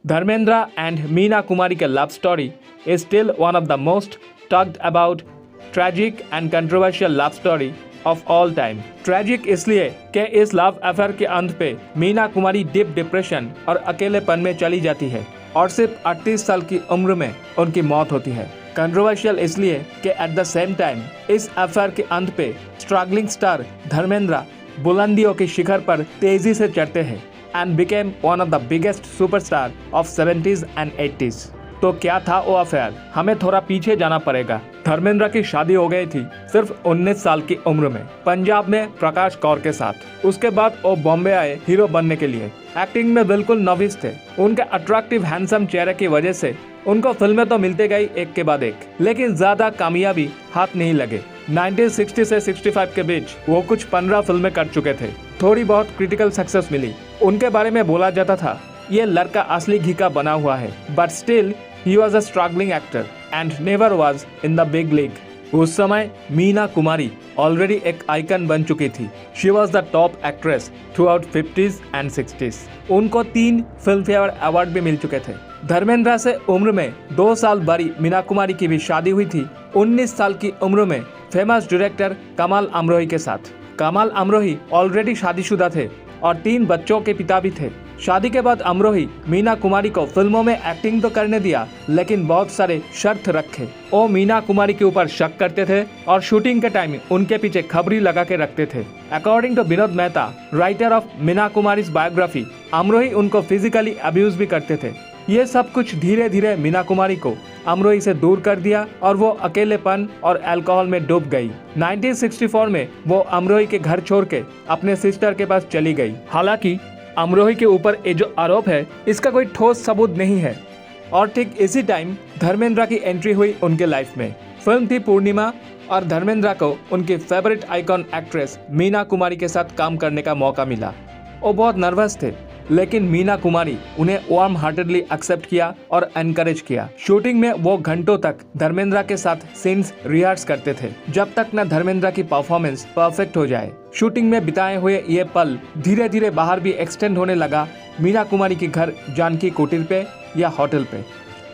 Dharmendra and Meena Kumari के love story is still one of the most talked about, tragic and controversial love story of all time. Tragic इसलिए कि इस love affair के अंत पे Meena Kumari deep depression और अकेलेपन में चली जाती है और सिर्फ 38 साल की उम्र में उनकी मौत होती है। कंट्रोवर्शियल इसलिए कि एट द सेम टाइम इस अफेयर के अंत पे स्ट्रगलिंग स्टार धर्मेंद्र बुलंदियों के शिखर पर तेजी से चढ़ते हैं and became one of the biggest superstar of 70s and 80s। तो क्या था वो अफेयर? हमें थोड़ा पीछे जाना पड़ेगा। धर्मेंद्र की शादी हो गई थी सिर्फ 19 साल की उम्र में पंजाब में प्रकाश कौर के साथ। उसके बाद वो बॉम्बे आए हीरो बनने के लिए। एक्टिंग में बिल्कुल नॉविस थे। उनके अट्रैक्टिव हैंडसम चेहरे की वजह से उनको फिल्में तो मिलते गई एक के बाद एक, लेकिन ज्यादा कामयाबी हाथ नहीं लगे। 1960 से 65 के बीच वो कुछ 15 फिल्में कर चुके थे। थोड़ी बहुत क्रिटिकल सक्सेस मिली। उनके बारे में बोला जाता था ये लड़का असली घी का बना हुआ है, but still he was a struggling actor and never was in the big league. उस समय मीना कुमारी ऑलरेडी एक आइकन बन चुकी थी। She was the top actress through out 50s and 60s। उनको 3 फिल्म फेयर अवार्ड भी मिल चुके थे। धर्मेंद्र से उम्र में 2 साल बड़ी मीना कुमारी की भी शादी हुई थी 19 साल की उम्र में फेमस डायरेक्टर कमाल अमरोही के साथ। कमाल अमरोही ऑलरेडी शादीशुदा थे और 3 बच्चों के पिता भी थे। शादी के बाद अमरोही मीना कुमारी को फिल्मों में एक्टिंग तो करने दिया, लेकिन बहुत सारे शर्त रखे। वो मीना कुमारी के ऊपर शक करते थे और शूटिंग के टाइम उनके पीछे खबरी लगा के रखते थे। According to Vinod Mehta, writer of Meena Kumari's biography, Amrohi उनको फिजिकली अब्यूज भी करते थे। ये सब कुछ धीरे धीरे मीना कुमारी को अमरोही से दूर कर दिया और वो अकेलेपन और अल्कोहल में डूब गई। 1964 में वो अमरोही के घर छोड़ के अपने सिस्टर के पास चली गई। हालांकि अमरोही के ऊपर ये जो आरोप है इसका कोई ठोस सबूत नहीं है। और ठीक इसी टाइम धर्मेंद्र की एंट्री हुई उनके लाइफ में। फिल्म थी पूर्णिमा और धर्मेंद्र को उनकी favourite icon actress Meena Kumari के साथ काम करने का मौका मिला। वो बहुत नर्वस थे, लेकिन मीना कुमारी उन्हें वार्म हार्टेडली एक्सेप्ट किया और एनकरेज किया। शूटिंग में वो घंटों तक धर्मेंद्र के साथ सीन्स रिहर्स करते थे जब तक न धर्मेंद्र की परफॉर्मेंस परफेक्ट हो जाए। शूटिंग में बिताए हुए ये पल धीरे धीरे बाहर भी एक्सटेंड होने लगा, मीना कुमारी के घर जानकी कुटीर पे या होटल पे।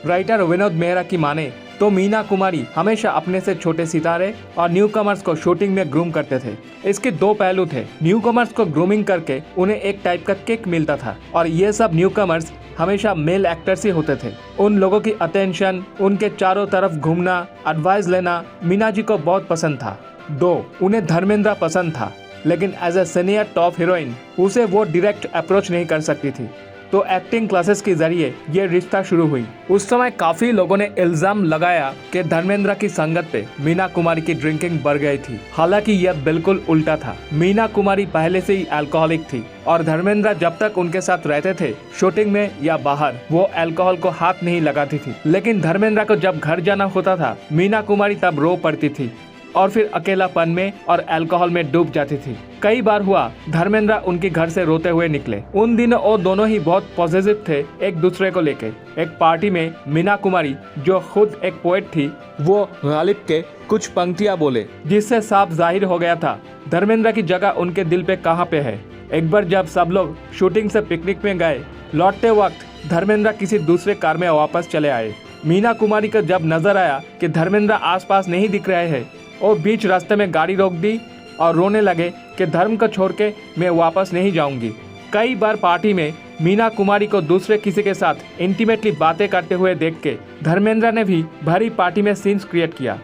राइटर विनोद मेहरा की माने तो मीना कुमारी हमेशा अपने से छोटे सितारे और न्यू कमर्स को शूटिंग में ग्रूम करते थे। इसके 2 पहलू थे। न्यू कमर्स को ग्रूमिंग करके उन्हें एक टाइप का किक मिलता था और ये सब न्यू कमर्स हमेशा मेल एक्टर्स ही होते थे। उन लोगों की अटेंशन, उनके चारों तरफ घूमना, एडवाइस लेना मीना जी को बहुत पसंद था। 2, उन्हें धर्मेंद्र पसंद था, लेकिन as a senior top heroine उसे वो डायरेक्ट अप्रोच नहीं कर सकती थी। तो एक्टिंग क्लासेस के जरिए ये रिश्ता शुरू हुई। उस समय काफी लोगों ने इल्जाम लगाया कि धर्मेंद्र की संगत पे मीना कुमारी की ड्रिंकिंग बढ़ गई थी। हालांकि यह बिल्कुल उल्टा था। मीना कुमारी पहले से ही अल्कोहलिक थी और धर्मेंद्र जब तक उनके साथ रहते थे शूटिंग में या बाहर, वो अल्कोहल को हाथ नहीं लगाती थी। लेकिन धर्मेंद्र को जब घर जाना होता था मीना कुमारी तब रो पड़ती थी और फिर अकेलापन में और अल्कोहल में डूब जाती थी। कई बार हुआ धर्मेंद्र उनके घर से रोते हुए निकले। उन दिनों वो दोनों ही बहुत पॉजिटिव थे एक दूसरे को लेके। एक पार्टी में मीना कुमारी, जो खुद एक पोएट थी, वो गालिब के कुछ पंक्तियां बोले, जिससे साफ जाहिर हो गया था धर्मेंद्र की जगह उनके दिल पे कहाँ पे है। एक बार जब सब लोग शूटिंग से पिकनिक में गए, लौटते वक्त धर्मेंद्र किसी दूसरे कार में वापस चले आए। मीना कुमारी को जब नजर आया कि धर्मेंद्र आसपास नहीं दिख रहे हैं, और बीच रास्ते में गाड़ी रोक दी और रोने लगे कि धर्म को छोड़ के मैं वापस नहीं जाऊंगी। कई बार पार्टी में मीना कुमारी को दूसरे किसी के साथ इंटीमेटली बातें करते हुए देख के धर्मेंद्र ने भी भरी पार्टी में सीन्स क्रिएट किया।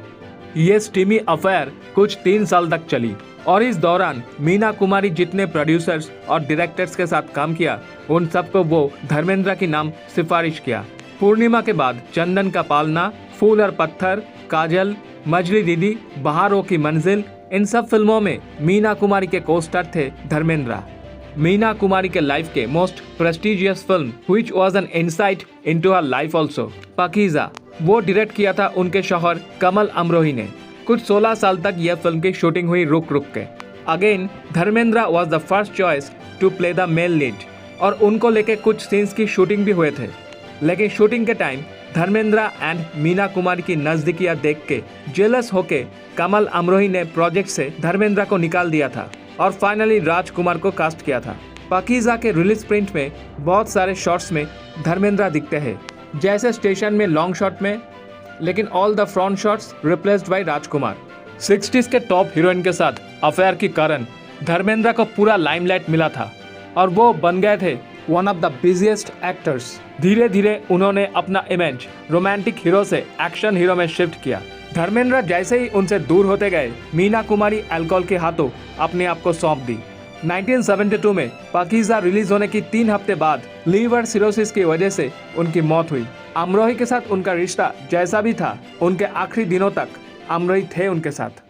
ये स्टीमी अफेयर कुछ 3 साल तक चली और इस दौरान मीना कुमारी जितने प्रोड्यूसर्स और डायरेक्टर्स के साथ काम किया उन सबको वो धर्मेंद्र की नाम सिफारिश किया। पूर्णिमा के बाद चंदन का पालना, फूल और पत्थर, काजल, मजली दीदी, बहारों की मंजिल, इन सब फिल्मों में मीना कुमारी के कोस्टार थे धर्मेंद्र। मीना कुमारी के लाइफ के most prestigious film which was an insight into her life also, Pakeezah, वो डायरेक्ट किया था उनके शौहर कमल अमरोही ने। कुछ 16 साल तक यह फिल्म की शूटिंग हुई रुक रुक के। Again Dharmendra was the first choice to play the male lead और उनको लेके कुछ सीन्स की शूटिंग भी हुए थे। लेकिन शूटिंग के टाइम धर्मेंद्र एंड मीना कुमारी की नजदीकियां देख के जेलस होके कमल अमरोही ने प्रोजेक्ट से धर्मेंद्र को निकाल दिया था और फाइनली राजकुमार को कास्ट किया था। पाकीज़ा के रिलीज प्रिंट में बहुत सारे शॉट्स में धर्मेंद्र दिखते हैं, जैसे स्टेशन में लॉन्ग शॉट में, लेकिन all the front shots replaced by Rajkumar. 60s के टॉप हीरोइन के साथ अफेयर के कारण धर्मेंद्र को पूरा लाइमलाइट मिला था और वो बन गए थे one of the busiest actors. धीरे धीरे उन्होंने अपना इमेज रोमांटिक हीरो से एक्शन हीरो में शिफ्ट किया। धर्मेंद्र जैसे ही उनसे दूर होते गए, मीना कुमारी अल्कोहल के हाथों अपने आप को सौंप दी। 1972 में पाकीज़ा रिलीज होने की 3 हफ्ते बाद लीवर सिरोसिस की वजह से उनकी मौत हुई। अमरोही के साथ उनका रिश्ता जैसा भी था, उनके आखिरी दिनों तक अमरोही थे उनके साथ।